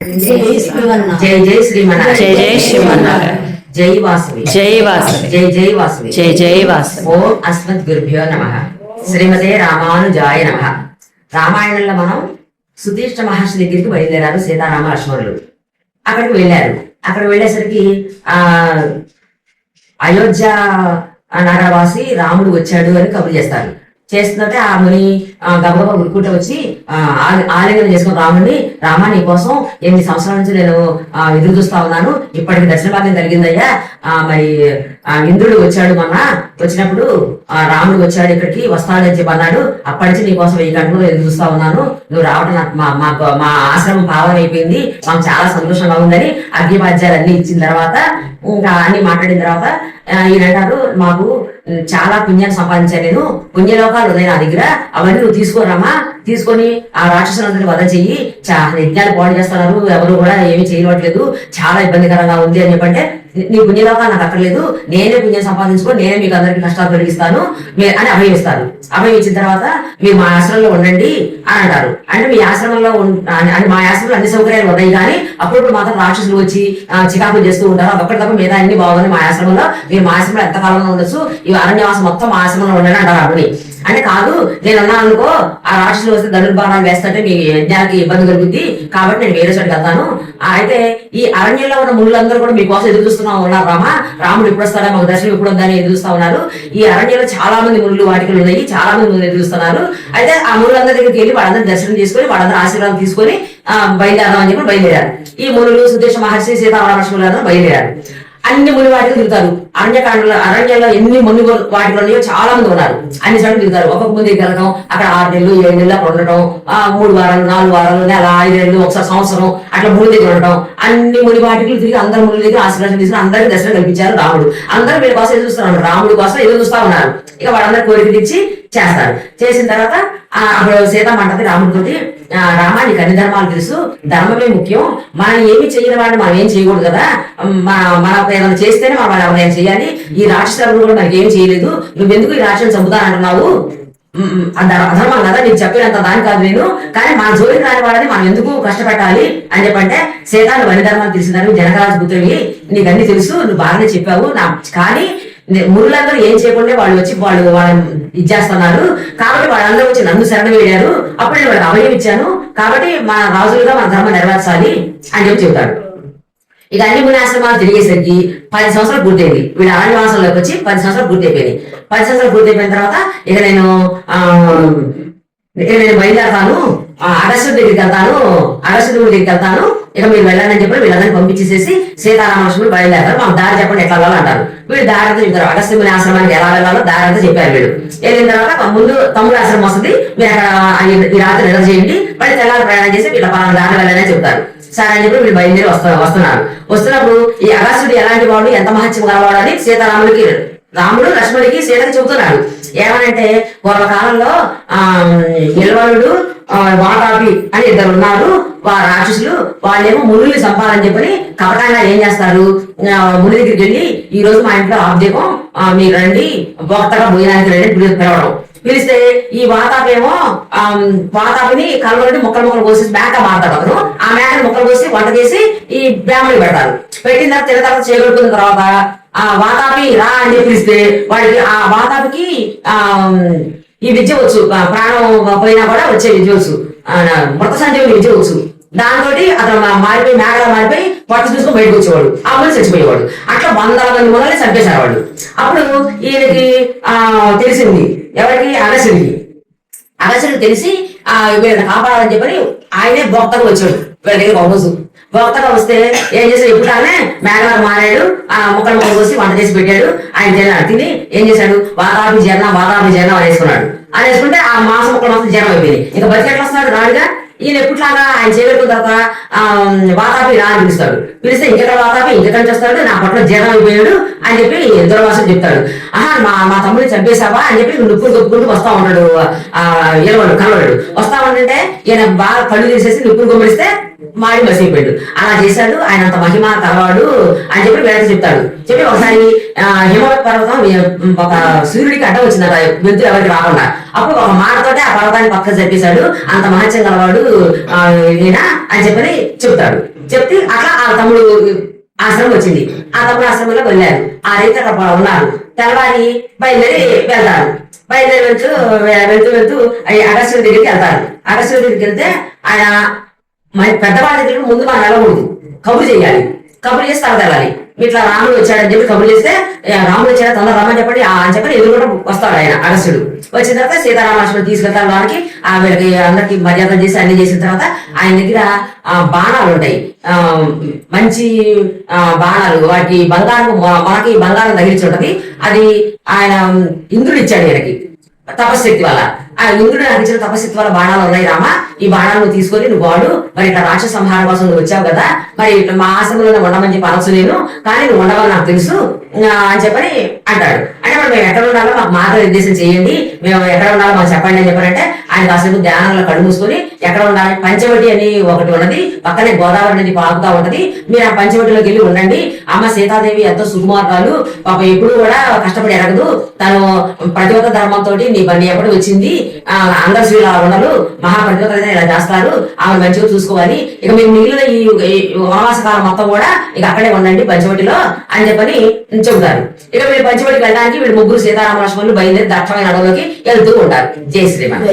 जय जय श्रीमनारायण जय जय श्रीमन्नारायण जय वासवी जय वासवी जय जय वासवी जय जय वासवी ఓం అస్మద్గురుభ్యో నమః శ్రీమతే రామానుజాయ నమః. రామాయణంలో మనం సుధీష్ట మహర్షి దగ్గరికి బయలుదేరారు సీతారామ లక్ష్మణులు. అక్కడికి వెళ్ళారు. అక్కడికి వెళ్ళేసరికి అయోధ్య నగరవాసి రాముడు వచ్చాడు అని కబురు చేస్తారు. చేస్తుంటే ఆ ముని గబగబా ఉరుకుంటూ వచ్చి ఆలింగనం చేసుకుని రాముడిని, రామా నీ కోసం 8 సంవత్సరాల నుంచి నేను ఎదురు చూస్తా ఉన్నాను, ఇప్పటికి దర్శన భాగ్యం కలిగిందయ్యా. మరి ఇంద్రుడు వచ్చాడు, మొన్న వచ్చినప్పుడు రాముడు వచ్చాడు, ఇక్కడికి వస్తాడని చెప్పి అన్నాడు. అప్పటి నుంచి నీ కోసం 1000 గంటలు ఎదురు చూస్తా ఉన్నాను. నువ్వు రావడం నాకు మా ఆశ్రమం పావనం అయిపోయింది, మాకు చాలా సంతోషంగా ఉందని అగ్నిపాద్యాలు అన్ని ఇచ్చిన తర్వాత, ఇంకా అన్ని మాట్లాడిన తర్వాత ఈయన అంటారు, మాకు చాలా పుణ్యాన్ని సంపాదించాను, నేను పుణ్యలోకాలు ఉన్నాయి నా దగ్గర, అవన్నీ నువ్వు తీసుకోరామా, తీసుకొని ఆ రాక్షసులందరినీ వధ చెయ్యి, యజ్ఞాలు పాడు చేస్తున్నారు, ఎవరు కూడా ఏమీ చేయట్లేదు, చాలా ఇబ్బందికరంగా ఉంది అని చెప్పంటే, నీ పుణ్యలోకాలు నాకు అక్కర్లేదు, నేనే పుణ్యం సంపాదించుకొని నేనే మీకు అందరికి కష్టాలు తొలగిస్తాను అని అభయం ఇస్తారు. అభయం ఇచ్చిన తర్వాత మీరు మా ఆశ్రమంలో ఉండండి అని అంటారు. అంటే మీ ఆశ్రమంలో మా ఆశ్రమంలో అన్ని సౌకర్యాలు ఉన్నాయి, కానీ అప్పుడు మాత్రం రాక్షసులు వచ్చి చికాకులు చేస్తూ ఉంటారు, అదొక్కటి తప్ప మీద అన్ని బాగున్నాయి మా ఆశ్రమంలో, మీరు మా ఆశ్రమంలో ఎంత కాలంలో ఉండొచ్చు, ఈ అరణ్యవాసం మొత్తం మా ఆశ్రమంలో ఉండండి అంటారు. అప్పుడు అంటే కాదు, నేను అన్నా అనుకో, ఆ రాక్షసులు వస్తే ధనుర్బాణాలు వేస్తుంటే మీ యజ్ఞానికి ఇబ్బంది కలుగుద్ది, కాబట్టి నేను వేరే చోటుకి వెళ్తాను. అయితే ఈ అరణ్యంలో ఉన్న మునులందరూ కూడా మీకోసం ఎదురు చూస్తున్నా ఉన్నారు, రాముడు ఎప్పుడు వస్తాడా, మాకు దర్శనం ఎప్పుడు వద్దని ఎదురు చూస్తా ఉన్నారు. ఈ అరణ్యంలో చాలా మంది మునులు వాటికలు ఉన్నాయి, చాలా మంది మునులు ఎదురు చూస్తున్నారు. అయితే ఆ మునులందరి దగ్గరికి వెళ్ళి వాళ్ళందరూ దర్శనం చేసుకొని వాళ్ళందరూ ఆశీర్వాదం తీసుకొని బయలుదేరదాం అని చెప్పి బయలుదేరారు. ఈ మునులు సుదేశ మహర్షి సీతారామలక్ష్మణులు బయలుదేరారు. అన్ని ముని వాటికి తిరుగుతారు. అరణ్యంలో ఎన్ని ముని వాటిలో ఉన్నాయో చాలా మంది ఉన్నారు, అన్ని చోట్ల తిరుగుతారు. ఒక్కొక్క ముందు తిరగడం, అక్కడ 6 నెలలు 7 నెలలు అక్కడ ఉండటం, 3 వారాలు 4 వారాలు నెల 5 నెలలు ఒకసారి సంవత్సరం అట్లా ముని దగ్గర ఉండటం. అన్ని ముని వాటికి తిరిగి అందరు ముని దగ్గర ఆశీర్వాదం తీసుకుని అందరికీ దర్శనం కల్పించారు రాముడు. అందరూ వీళ్ళ కోసం ఎదురు చూస్తున్నారు, రాముడి కోసం ఎదురు చూస్తా ఉన్నారు. ఇక వాళ్ళందరూ కోరిక తెచ్చి చేస్తారు. చేసిన తర్వాత అప్పుడు సీతమ్మ అంటది రాముడితోటి, రామా నీకు అన్ని ధర్మాలు తెలుసు, ధర్మమే ముఖ్యం, మనం ఏమి చేయని వాడిని మనం ఏం చేయకూడదు కదా, మనకు ఏమైనా చేస్తేనే మనం ఎవరైనా చేయాలి, ఈ రాక్షసులు కూడా మనకి ఏం చేయలేదు, నువ్వెందుకు ఈ రాక్షసులు చంపుతానంటున్నావు, అధర్మం కదా, నీకు చెప్పినంత దాని కాదు నేను, కానీ మన జోలికి రాని వాళ్ళని మనం ఎందుకు కష్టపెట్టాలి అని చెప్పంటే, సీత నువ్వు అన్ని ధర్మాలు తెలిసినారు, జనకరాజు పుత్రువి, నీకు అన్ని తెలుసు, నువ్వు బాగానే చెప్పావు, కానీ మునులందరూ ఏం చేయకుండా వాళ్ళు వచ్చి వాళ్ళని ఇచ్చేస్తున్నారు, కాబట్టి వాళ్ళందరూ వచ్చి నన్ను శరణ వేడారు, అప్పుడు నేను వాళ్ళకి అభయం ఇచ్చాను, కాబట్టి మన రాజులుగా మన ధర్మం నెరవేర్చాలి అని చెప్పి చెబుతాడు. ఇక అన్ని ముని ఆశ్రమాలు తిరిగేసరికి 10 సంవత్సరాలు పూర్తయింది. వీళ్ళ అరణ్యవాసంలోకి వచ్చి 10 సంవత్సరాలు పూర్తయిపోయినాయి. 10 సంవత్సరాలు పూర్తయిపోయిన తర్వాత ఇక నేను బయలుదేరతాను, అగస్త్యుడి దగ్గరికి వెళ్తాను, అగస్త్యుడి దగ్గరికి వెళ్తాను, ఇక మీరు వెళ్ళాలని చెప్పి వీళ్ళందరినీ పంపించేసేసి సీతారామలక్ష్మణులు బయలుదేరారు. మాకు దారి చెప్పండి ఎట్లా వెళ్ళాలో అంటారు. వీళ్ళు దారి అంతా చెప్తారు, అగస్త్యుని ఆశ్రమానికి ఎలా వెళ్ళాలో దారి అంతా చెప్పారు. వీళ్ళు వెళ్ళిన తర్వాత ముందు తమ్ముడు ఆశ్రమం వస్తుంది, మీరు అక్కడ ఈ రాత్రి నిద్ర చేయండి, మళ్ళీ తెల్లారి ప్రయాణం చేసి వీళ్ళ పలానా దారి వెళ్ళాలని చెప్తారు. సరే అని చెప్పి వీళ్ళు బయలుదేరి వస్తున్నారు. వస్తున్నప్పుడు ఈ అగస్త్యుడు ఎలాంటి వాడు, ఎంత మహత్యం గలవాడు అని రాముడు లక్ష్మణుడికి సీతకి చెబుతున్నాడు. ఏమనంటే, పూర్వకాలంలో నిల్వలుడు వాటాపి అని 2 ఉన్నారు, రాక్షసులు. వాళ్ళేమో మునుల్ని చంపాలని చెప్పని కపటంగా ఏం చేస్తారు, ముని దగ్గరికి వెళ్ళి, ఈ రోజు మా ఇంట్లో ఆబ్జేకం, మీరు రండి, భోక్తగా భోజనానికి రండి పిలవడం. పిలిస్తే ఈ వాతాపేమో వాతాపిని కలవడి ముక్కలు కోసి మేక మారుతాడు అతను. ఆ మేకని ముక్కలు కోసి వంట చేసి ఈ బ్రాహ్మణులు పెడతారు. పెట్టిన తర్వాత తిన్న తర్వాత చేయగలుగుతున్న తర్వాత ఆ వాతాపి రా అని చెప్పి పిలిస్తే వాడికి ఆ వాతాపికి ఈ విద్య వచ్చు, ప్రాణం పోయినా కూడా వచ్చే విద్య వచ్చు, మృత సంజీవుని విద్య వచ్చు. దాంతో అతను మారిపోయి మేకలా మారిపోయి పట్టు చూసుకొని బయటకు వచ్చేవాడు, ఆ ముని చచ్చిపోయేవాడు. అట్లా 100 మంది మునల్ని చంపేశారు వాడు. అప్పుడు ఈయనకి తెలిసింది, ఎవరికి, అగస్త్యుడికి తెలిసి వీళ్ళని కాపాడాలని చెప్పని ఆయనే భోక్తగా వచ్చాడు వీళ్ళ దగ్గర. ఒక రోజు భోక్తగా వస్తే ఏం చేశాడు, ఎప్పుడానే మేఘలా మారాడు, ఆ ముక్కలు కోసి వంట చేసి పెట్టాడు. ఆయన తిని ఏం చేశాడు, వాతాపి జీర్ణం అనేసుకున్నాడు. అనేసుకుంటే ఆ మాంసం ముక్కలు మాత్రం జీర్ణం అయిపోయింది. ఇంకా బతికెట్లా వస్తున్నాడు రాడుగా. ఈయన ఎప్పుట్లాగా ఆయన చేయబెట్టుకున్న తర్వాత వాతాపి రా అని పిలుస్తాడు. పిలిస్తే ఇంకెక్కడ వాతాపి, ఇంకెక్కడి వస్తాడు, నా పట్ల జీర్ణం అయిపోయాడు అని చెప్పి దుర్వాసుడు చెప్తాడు. మా తమ్ముడిని చంపేశావా అని చెప్పి నుప్పులు కొట్టుకుంటూ వస్తా ఉంటాడు. కలవాడు వస్తా ఉంటే ఈయన బాగా కళ్ళు తీసేసి నుప్పులు కొమ్మరిస్తే మాడి మసిపోయాడు. అలా చేశాడు, ఆయన అంత మహిమ కలవాడు అని చెప్పి వేళ చెప్తాడు. చెప్పి ఒకసారి హిమవత్ పర్వతం ఒక సూర్యుడికి అడ్డం వచ్చిందట వెళ్తురు ఎవరికి రాకుండా. అప్పుడు ఒక మాటతోటే ఆ పర్వతాన్ని పక్కన చెప్పేశాడు. అంత మహత్యం గలవాడు ఈయన అని చెప్పని చెప్తాడు. చెప్తే అట్లా ఆ తమ్ముడు ఆశ్రమం వచ్చింది. ఆ తమ్ముడు ఆశ్రమంలో వెళ్ళారు. ఆ రైతు అక్కడ ఉన్నారు. తెల్లవారి బయలుదేరి వెళ్తారు. బయలుదేరి వెళ్తూ అగస్త్యుడి దగ్గరికి వెళ్తారు. అగస్త్యుడి దగ్గరికి వెళ్తే ఆయన పెద్దవాళ్ళ దగ్గర ముందు మనం వెళ్ళకూడదు, కబురు చేయాలి. కబురు చేసి తర్వాత వెళ్ళాలి. ఇట్లా రాముడు వచ్చాడని చెప్పి కబురు చేస్తే రాముడు వచ్చాడు తొందర రమ్మని చెప్పండి అని చెప్పని ఎదురు కూడా వస్తాడు ఆయన అగస్త్యుడు. వచ్చిన తర్వాత సీతారామలక్ష్మణుడు తీసుకెళ్తారు. వారికి వీళ్ళకి అందరికి మర్యాద చేసి అన్ని చేసిన తర్వాత ఆయన దగ్గర బాణాలు ఉంటాయి, మంచి బాణాలు. వాటికి బంగారం, మనకి బంగారం తగిలించి ఉంటది. అది ఆయన ఇంద్రుడు ఇచ్చాడు ఈయనకి తపశక్తి వల్ల. ఆ ఇంద్రుడు నాకు ఇచ్చిన తపశక్తి వల్ల బాణాలు ఉన్నాయి రామా, ఈ బాణాలు నువ్వు తీసుకొని నువ్వు వాడు. మరి ఇట్లా రాక్షస సంహారం కోసం నువ్వు వచ్చావు కదా, మరి ఇట్లా మా ఆశ్రమంలోనే ఉండమని చెప్పి అనొచ్చు నేను, కానీ నువ్వు ఉండవని నాకు తెలుసు అని చెప్పని అంటాడు. అంటే మరి మేము ఎక్కడ ఉండాలో మాకు మార్గనిర్దేశం చేయండి, మేము ఎక్కడ ఉండాలో మాకు చెప్పండి అని చెప్పారంటే ఆయన కాసేపు ధ్యానంలో కళ్ళు మూసుకొని ఎక్కడ ఉండాలి, పంచవటి అని ఒకటి ఉన్నది, పక్కనే గోదావరి నది పాకుతా ఉంటది, మీరు ఆ పంచవటిలోకి వెళ్ళి ఉండండి. అమ్మ సీతాదేవి ఎంతో సుకుమార్గాలు, పాప ఎప్పుడు కూడా కష్టపడి ఎరగదు, తను ప్రతివత ధర్మంతో నీ బండి ఎప్పుడు వచ్చింది, అందరు స్త్రీలు అలా ఉండరు, మహాపతివత ఇలా చేస్తారు, ఆమె మంచిగా చూసుకోవాలి. ఇక మీరు మిగిలిన ఈ వనవాస కాలం మొత్తం కూడా ఇక అక్కడే ఉండండి పంచవటిలో అని చెప్పని చెబుతారు. ఇక వీళ్ళు పంచవటికి వెళ్ళడానికి వీళ్ళు ముగ్గురు సీతారామ లక్ష్మణులు బయలుదేరి దట్టమైన అడవులోకి వెళ్తూ ఉంటారు. జై శ్రీరామ్.